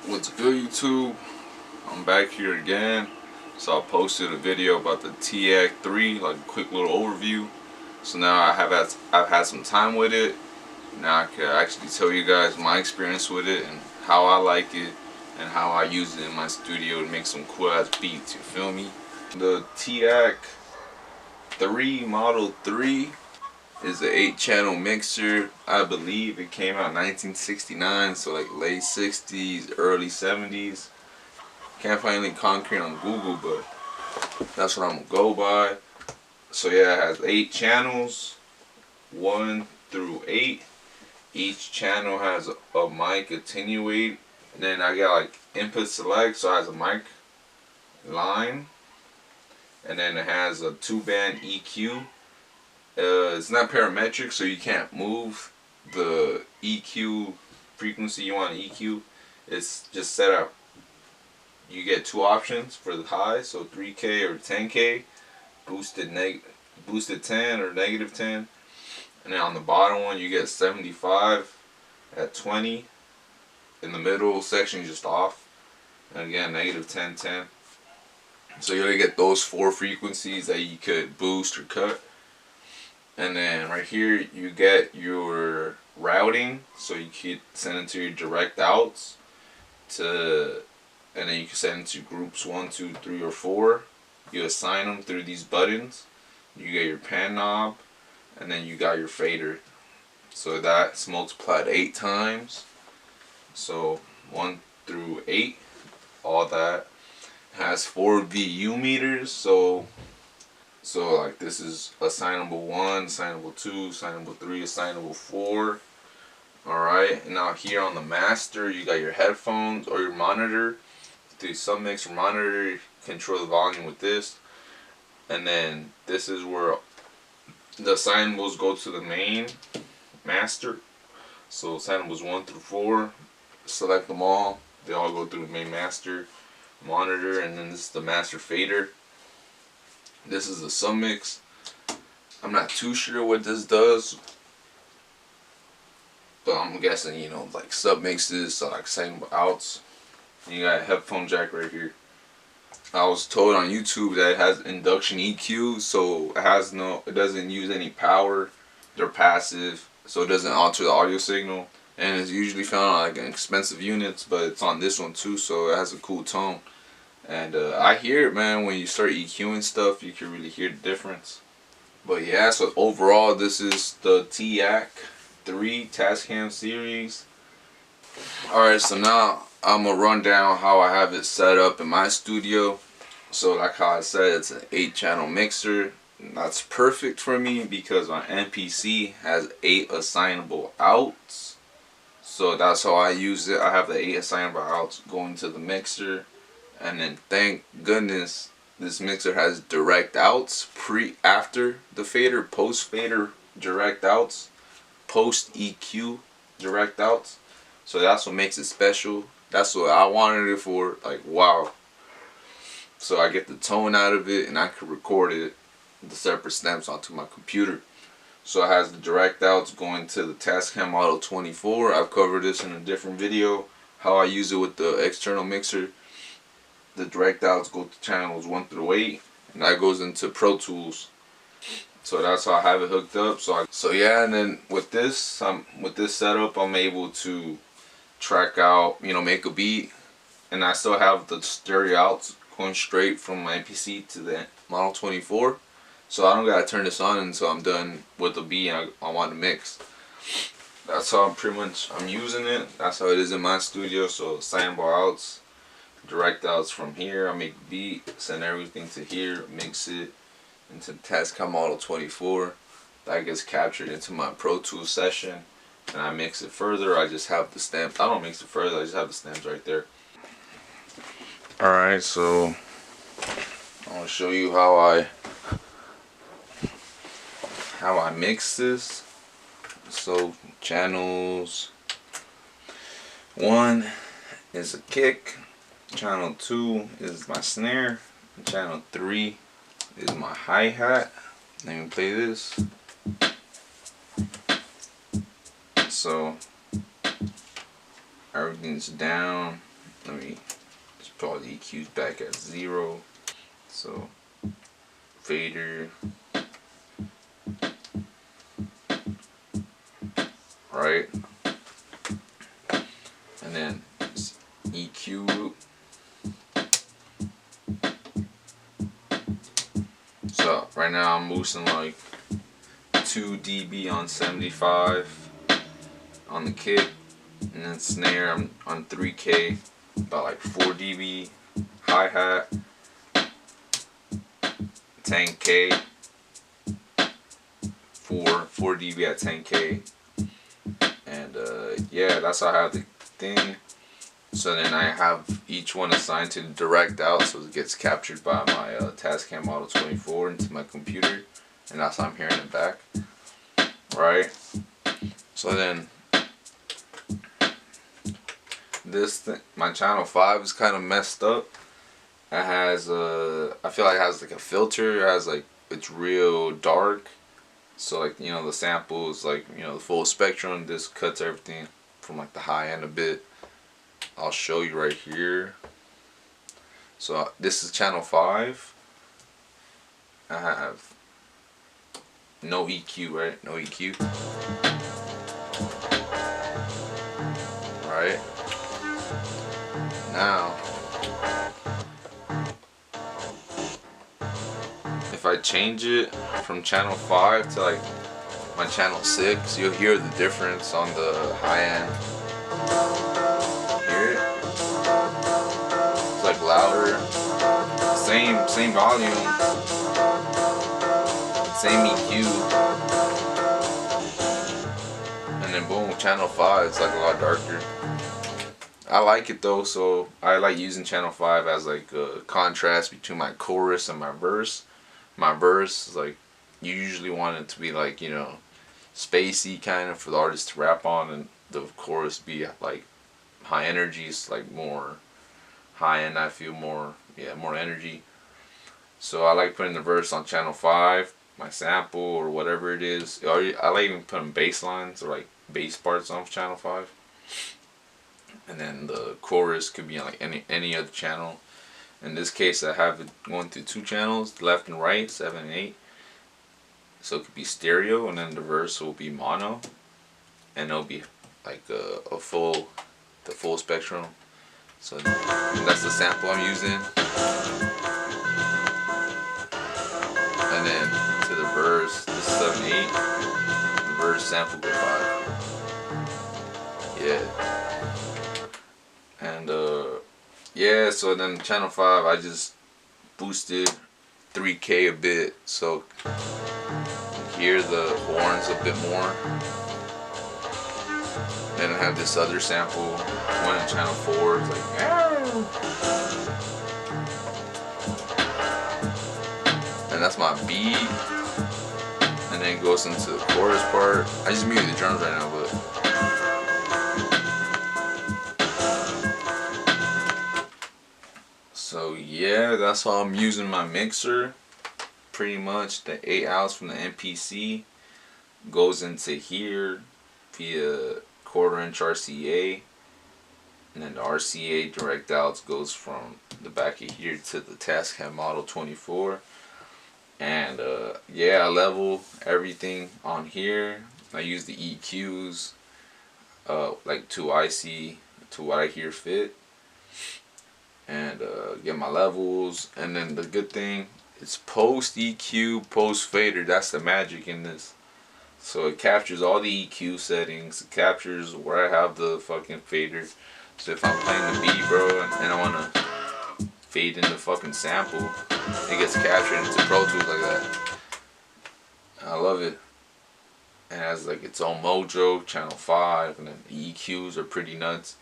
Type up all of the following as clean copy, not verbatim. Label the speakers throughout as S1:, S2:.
S1: What's good, YouTube? I'm back here again. So I posted a video about the Teac 3, like a quick little overview. So now I've had some time with it. Now I can actually tell you guys my experience with it and how I like it and how I use it in my studio to make some cool ass beats. You feel me? The Teac 3 Model 3 is an 8-channel mixer. I believe it came out in 1969, so like late 60s, early 70s. Can't find any concrete on Google, but that's what I'm gonna go by. So yeah, it has 8 channels, 1 through 8. Each channel has a mic attenuate. And then I got like input select, so it has a mic line. And then it has a 2-band EQ. It's not parametric, so you can't move the EQ frequency you want to EQ. It's just set up. You get 2 options for the high, so 3K or 10K, boosted 10 or negative 10, and then on the bottom one you get 75 at 20. In the middle section just off, and again negative 10, 10. So you're gonna get those 4 frequencies that you could boost or cut. And then right here you get your routing, so you can send it to your direct outs and then you can send it to groups 1, 2, 3, or 4. You assign them through these buttons. You get your pan knob, and then you got your fader. So that's multiplied 8 times. So 1 through 8, all that. It has 4 VU meters, so like this is assignable 1, assignable 2, assignable 3, assignable 4. Alright, and now here on the master you got your headphones or your monitor. The submix or monitor, control the volume with this. And then this is where the assignables go to the main master. So assignables 1 through 4, select them all. They all go through the main master monitor, and then this is the master fader. This is the submix. I'm not too sure what this does, but I'm guessing, you know, like submixes, so like assignable outs. And you got a headphone jack right here. I was told on YouTube that it has induction EQ, so it doesn't use any power. They're passive, so it doesn't alter the audio signal. And it's usually found on like expensive units, but it's on this one too, so it has a cool tone. And I hear it, man. When you start EQing stuff, you can really hear the difference. But yeah, so overall, this is the Teac 3 tascam series. Alright, so now I'm gonna run down how I have it set up in my studio. So like how I said, it's an 8-channel mixer. That's perfect for me because my MPC has 8 assignable outs. So that's how I use it. I have the 8 assignable outs going to the mixer. And then thank goodness this mixer has direct outs, after the fader, post fader direct outs, post EQ direct outs. So that's what makes it special. That's what I wanted it for. Like, wow. So I get the tone out of it and I can record it, the separate stems, onto my computer. So it has the direct outs going to the Tascam Model 24. I've covered this in a different video, how I use it with the external mixer. The direct outs go to channels 1 through 8, and that goes into Pro Tools. So that's how I have it hooked up. So yeah, and then with this setup, I'm able to track out, you know, make a beat, and I still have the stereo outs going straight from my MPC to the Model 24. So I don't gotta turn this on until I'm done with the beat I want to mix. That's how I'm using it. That's how it is in my studio. So assignable outs, direct outs from here. I make the beat, send everything to here, mix it into the Tascam Model 24. That gets captured into my Pro Tools session, and I mix it further. I just have the stamps. I don't mix it further. I just have the stamps right there. Alright, so I'm gonna show you how I mix this. So channels 1 is a kick, channel 2 is my snare, and channel 3 is my hi-hat. Let me play this. So everything's down let me just put all the EQs back at 0. So fader, right, and then EQ loop. So right now I'm boosting like 2 dB on 75 on the kick, and then snare I'm on 3K, about like 4 dB, hi-hat 10K, 4 dB at 10K, and yeah, that's how I have the thing. So then I have each one assigned to direct out, so it gets captured by my Tascam Model 24 into my computer, and that's how I'm hearing it back, right? So then this thing, my channel 5 is kind of messed up. It has I feel like it has like a filter. It has like, it's real dark. So like, you know, the samples, like, you know, the full spectrum. This cuts everything from like the high end a bit. I'll show you right here. So this is channel 5. I have no EQ, right? No EQ. Right. Now, if I change it from channel 5 to like my channel 6, you'll hear the difference on the high end. Hear it? It's like louder. Same volume. Same EQ. And then boom, channel 5, it's like a lot darker. I like it though, so I like using channel 5 as like a contrast between my chorus and my verse. My verse is like, you usually want it to be like, you know, spacey kind of for the artist to rap on, and the chorus be like high energy. It's like more high end, I feel more, yeah, more energy. So I like putting the verse on channel 5, my sample or whatever it is. I like even putting bass lines or like bass parts on channel 5. And then the chorus could be on like any other channel. In this case, I have it going through 2 channels, left and right, 7 and 8. So it could be stereo, and then the verse will be mono, and it'll be like the full spectrum. So that's the sample I'm using. And then to the verse, this is 7 8. The verse sample with 5. Yeah. And yeah, so then channel 5 I just boosted 3K a bit, so you hear the horns a bit more. Then I have this other sample, one in channel 4, it's like and that's my beat. And then it goes into the chorus part. I just muted the drums right now, but so yeah, that's how I'm using my mixer. Pretty much the 8 outs from the MPC goes into here via 1/4 inch RCA, and then the RCA direct outs goes from the back of here to the Tascam Model 24. And yeah, I level everything on here. I use the EQs like to what I hear fit, and get my levels. And then the good thing, it's post EQ, post fader. That's the magic in this. So it captures all the EQ settings. It captures where I have the fucking fader. So if I'm playing the beat, bro, and I wanna fade in the fucking sample, it gets captured into Pro Tools like that. I love it. And it has like its own mojo, channel 5, and then the EQs are pretty nuts.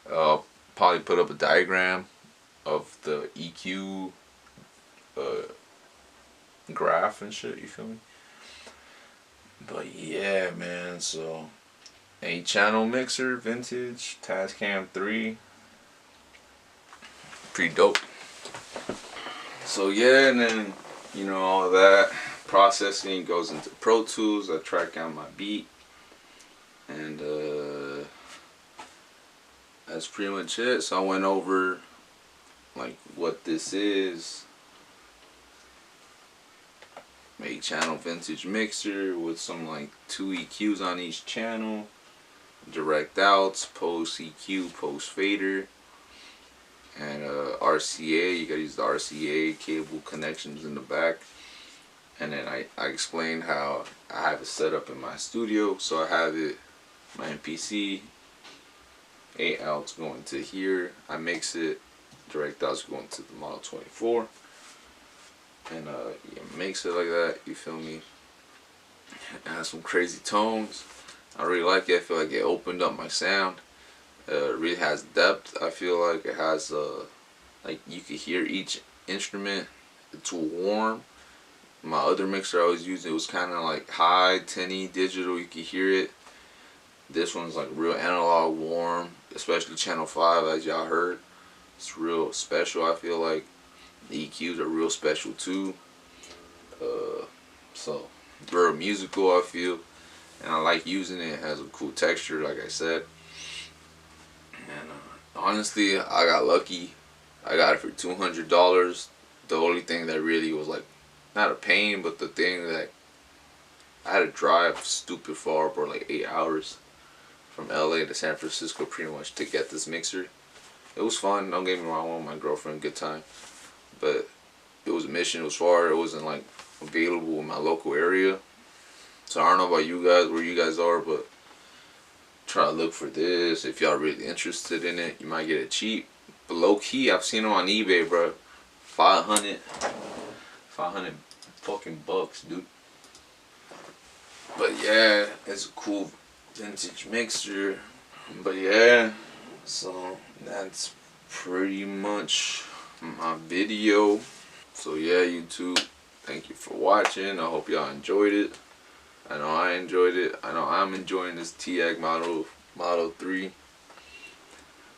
S1: Probably put up a diagram of the EQ graph and shit, you feel me? But yeah, man, so 8 channel mixer, vintage, Tascam 3. Pretty dope. So yeah, and then, you know, all that processing goes into Pro Tools. I track down my beat, and that's pretty much it. So I went over like what this is. Make channel vintage mixer with some like 2 EQs on each channel. Direct outs, post EQ, post fader, and RCA. You gotta use the RCA cable connections in the back. And then I explained how I have it set up in my studio. So I have it, my MPC, 8 outs going to here. I mix it, direct outs going to the Model 24. And yeah, mix it like that, you feel me? It has some crazy tones. I really like it. I feel like it opened up my sound. It really has depth. I feel like it has like you can hear each instrument. It's warm. My other mixer I was using, it was kind of like high, tinny, digital. You could hear it. This one's like real analog, warm, especially channel 5, as y'all heard. It's real special. I feel like the EQs are real special too. So real musical, I feel, and I like using it. It has a cool texture, like I said. And honestly, I got lucky. I got it for $200. The only thing that really was like not a pain, but the thing that I had to drive stupid far, for like 8 hours from LA to San Francisco pretty much to get this mixer. It was fun, don't get me wrong, I went with my girlfriend, good time. But it was a mission, it was far, it wasn't like available in my local area. So I don't know about you guys, where you guys are, but try to look for this. If y'all really interested in it, you might get it cheap. But low key, I've seen them on eBay, bro. 500 fucking bucks, dude. But yeah, it's a cool vintage mixer. But yeah, so that's pretty much my video. So yeah, YouTube, thank you for watching. I hope y'all enjoyed it. I know I enjoyed it. I know I'm enjoying this Teac Model 3.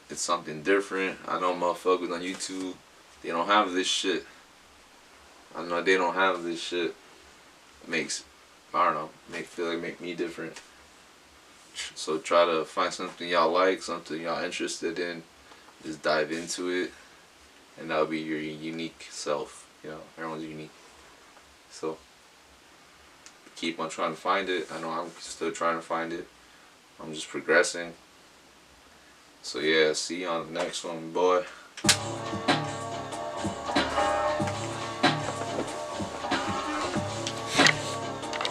S1: It's something different. I know motherfuckers on YouTube, they don't have this shit. I know they don't have this shit. Makes, I don't know, make me different. So try to find something y'all like, something y'all interested in. Just dive into it, and that'll be your unique self. You know, everyone's unique. So keep on trying to find it. I know I'm still trying to find it. I'm just progressing. So yeah, see you on the next one, boy.